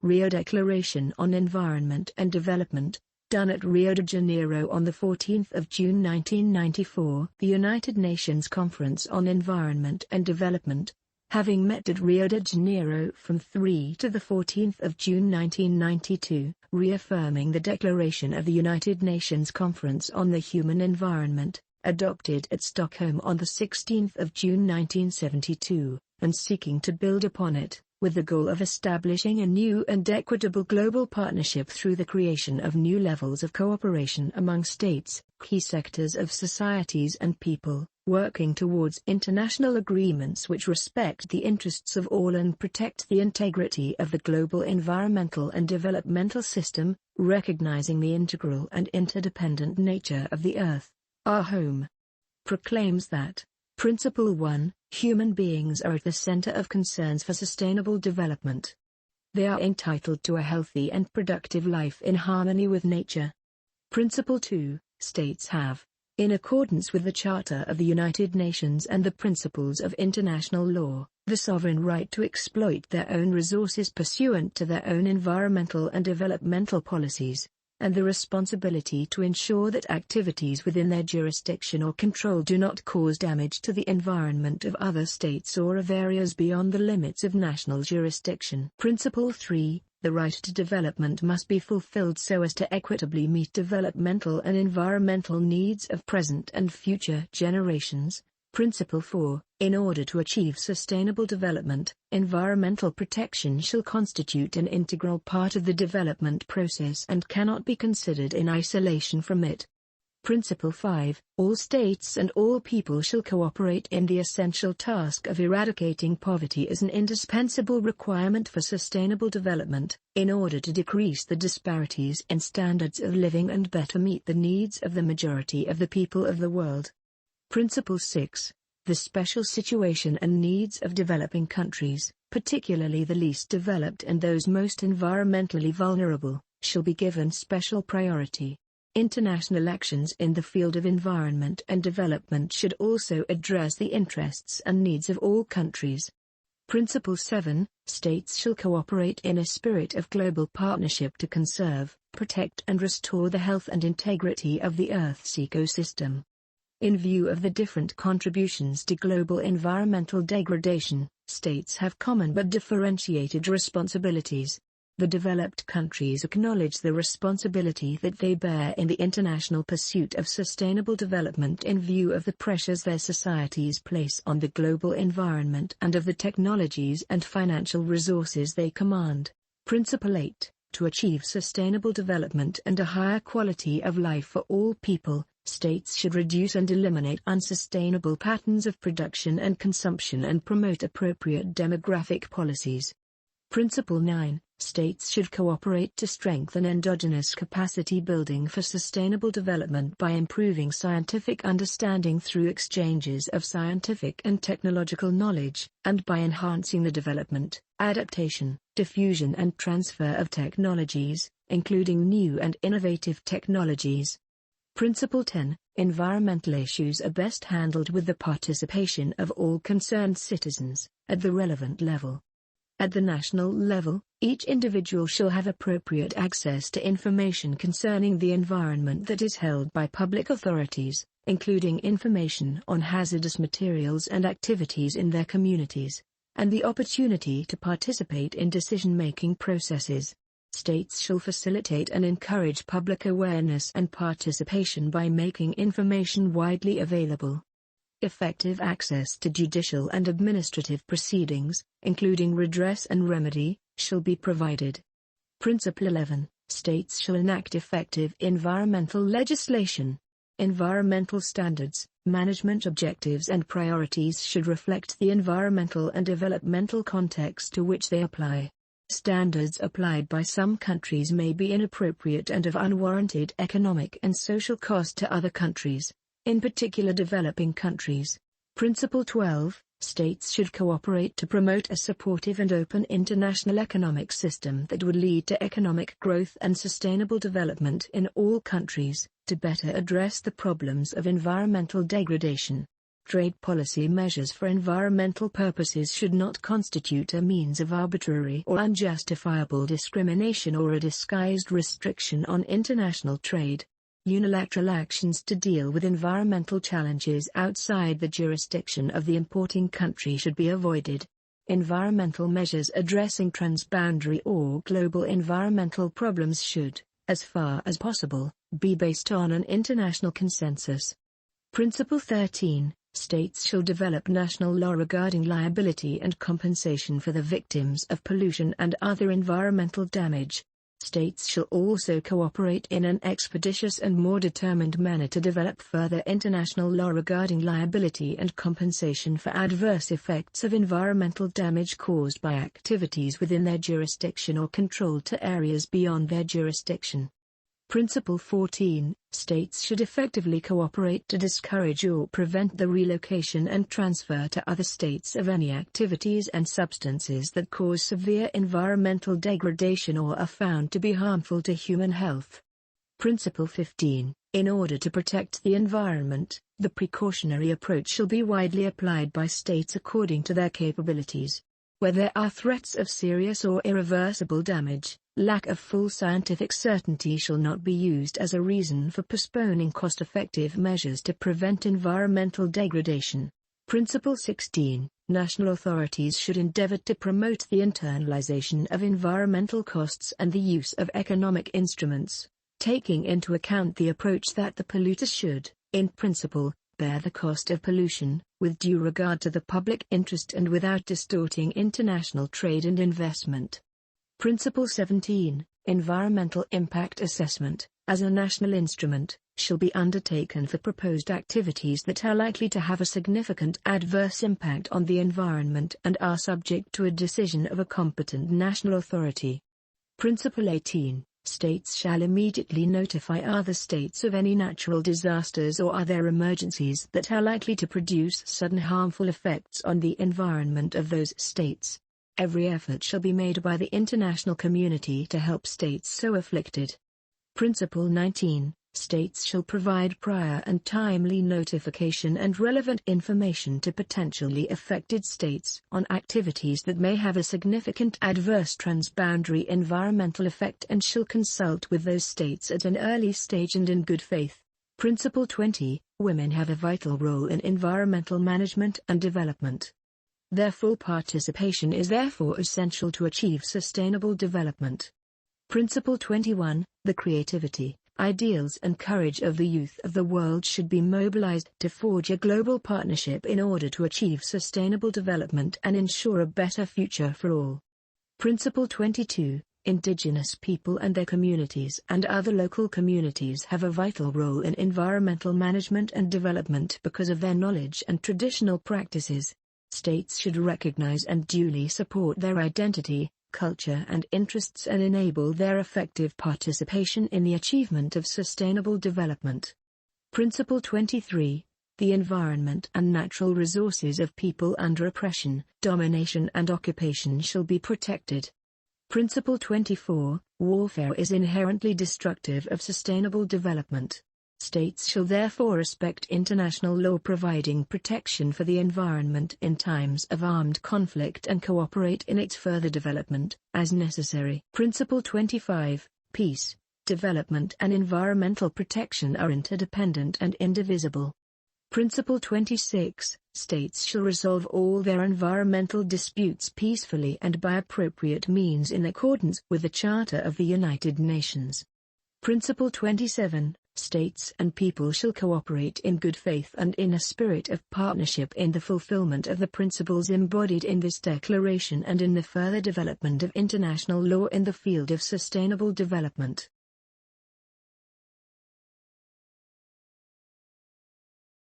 Rio Declaration on Environment and Development, done at Rio de Janeiro on 14 June 1994. The United Nations Conference on Environment and Development, having met at Rio de Janeiro from 3 to 14 June 1992, reaffirming the Declaration of the United Nations Conference on the Human Environment, adopted at Stockholm on 16 June 1972, and seeking to build upon it, with the goal of establishing a new and equitable global partnership through the creation of new levels of cooperation among states, key sectors of societies and people, working towards international agreements which respect the interests of all and protect the integrity of the global environmental and developmental system, recognizing the integral and interdependent nature of the Earth, our home. Proclaims that, Principle 1, human beings are at the center of concerns for sustainable development. They are entitled to a healthy and productive life in harmony with nature. Principle 2, states have, in accordance with the Charter of the United Nations and the principles of international law, the sovereign right to exploit their own resources pursuant to their own environmental and developmental policies, and the responsibility to ensure that activities within their jurisdiction or control do not cause damage to the environment of other states or of areas beyond the limits of national jurisdiction. Principle 3, the right to development must be fulfilled so as to equitably meet developmental and environmental needs of present and future generations. Principle 4, in order to achieve sustainable development, environmental protection shall constitute an integral part of the development process and cannot be considered in isolation from it. Principle 5, all states and all people shall cooperate in the essential task of eradicating poverty as an indispensable requirement for sustainable development, in order to decrease the disparities in standards of living and better meet the needs of the majority of the people of the world. Principle 6, the special situation and needs of developing countries, particularly the least developed and those most environmentally vulnerable, shall be given special priority. International actions in the field of environment and development should also address the interests and needs of all countries. Principle 7, states shall cooperate in a spirit of global partnership to conserve, protect and restore the health and integrity of the Earth's ecosystem. In view of the different contributions to global environmental degradation, states have common but differentiated responsibilities. The developed countries acknowledge the responsibility that they bear in the international pursuit of sustainable development in view of the pressures their societies place on the global environment and of the technologies and financial resources they command. Principle 8, to achieve sustainable development and a higher quality of life for all people, states should reduce and eliminate unsustainable patterns of production and consumption and promote appropriate demographic policies. Principle 9, states should cooperate to strengthen endogenous capacity building for sustainable development by improving scientific understanding through exchanges of scientific and technological knowledge, and by enhancing the development, adaptation, diffusion and transfer of technologies, including new and innovative technologies. Principle 10, environmental issues are best handled with the participation of all concerned citizens, at the relevant level. At the national level, each individual shall have appropriate access to information concerning the environment that is held by public authorities, including information on hazardous materials and activities in their communities, and the opportunity to participate in decision-making processes. States shall facilitate and encourage public awareness and participation by making information widely available. Effective access to judicial and administrative proceedings, including redress and remedy, shall be provided. Principle 11, states shall enact effective environmental legislation. Environmental standards, management objectives and priorities should reflect the environmental and developmental context to which they apply. Standards applied by some countries may be inappropriate and of unwarranted economic and social cost to other countries, in particular developing countries. Principle 12, states should cooperate to promote a supportive and open international economic system that would lead to economic growth and sustainable development in all countries, to better address the problems of environmental degradation. Trade policy measures for environmental purposes should not constitute a means of arbitrary or unjustifiable discrimination or a disguised restriction on international trade. Unilateral actions to deal with environmental challenges outside the jurisdiction of the importing country should be avoided. Environmental measures addressing transboundary or global environmental problems should, as far as possible, be based on an international consensus. Principle 13. States shall develop national law regarding liability and compensation for the victims of pollution and other environmental damage. States shall also cooperate in an expeditious and more determined manner to develop further international law regarding liability and compensation for adverse effects of environmental damage caused by activities within their jurisdiction or controlled to areas beyond their jurisdiction. Principle 14. States should effectively cooperate to discourage or prevent the relocation and transfer to other states of any activities and substances that cause severe environmental degradation or are found to be harmful to human health. Principle 15. In order to protect the environment, the precautionary approach shall be widely applied by states according to their capabilities. Where there are threats of serious or irreversible damage, lack of full scientific certainty shall not be used as a reason for postponing cost-effective measures to prevent environmental degradation. Principle 16. National authorities should endeavor to promote the internalization of environmental costs and the use of economic instruments, taking into account the approach that the polluter should, in principle, bear the cost of pollution, with due regard to the public interest and without distorting international trade and investment. Principle 17. Environmental impact assessment, as a national instrument, shall be undertaken for proposed activities that are likely to have a significant adverse impact on the environment and are subject to a decision of a competent national authority. Principle 18. States shall immediately notify other states of any natural disasters or other emergencies that are likely to produce sudden harmful effects on the environment of those states. Every effort shall be made by the international community to help states so afflicted. Principle 19. States shall provide prior and timely notification and relevant information to potentially affected states on activities that may have a significant adverse transboundary environmental effect and shall consult with those states at an early stage and in good faith. Principle 20. Women have a vital role in environmental management and development. Their full participation is therefore essential to achieve sustainable development. Principle 21. The creativity, ideals and courage of the youth of the world should be mobilized to forge a global partnership in order to achieve sustainable development and ensure a better future for all. Principle 22. Indigenous people and their communities and other local communities have a vital role in environmental management and development because of their knowledge and traditional practices. States should recognize and duly support their identity, culture and interests and enable their effective participation in the achievement of sustainable development. Principle 23. The environment and natural resources of people under oppression, domination and occupation shall be protected. Principle 24. Warfare is inherently destructive of sustainable development. States shall therefore respect international law providing protection for the environment in times of armed conflict and cooperate in its further development, as necessary. Principle 25. Peace, development and environmental protection are interdependent and indivisible. Principle 26. States shall resolve all their environmental disputes peacefully and by appropriate means in accordance with the Charter of the United Nations. Principle 27. States and people shall cooperate in good faith and in a spirit of partnership in the fulfillment of the principles embodied in this declaration and in the further development of international law in the field of sustainable development.